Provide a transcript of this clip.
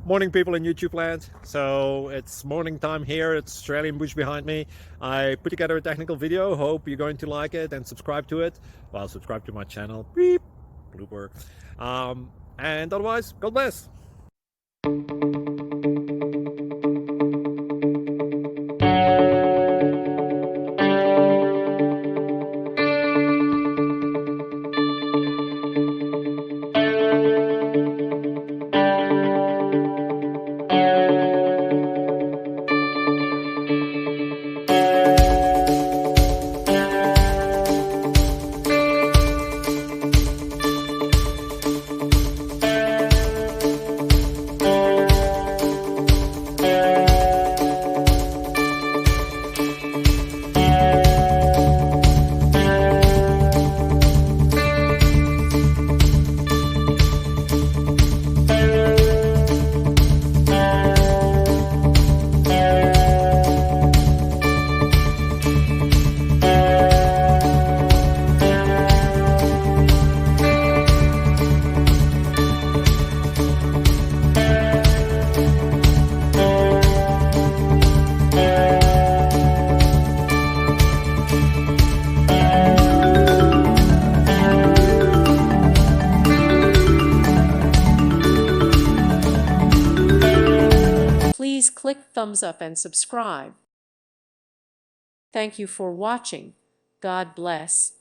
Morning, people in YouTube land. So it's morning time here. It's Australian bush behind me. I put together a technical video. Hope you're going to like it and subscribe to it. Well, subscribe to my channel. Beep. Blooper. And otherwise, God bless. Please click thumbs up and subscribe. Thank you for watching. God bless.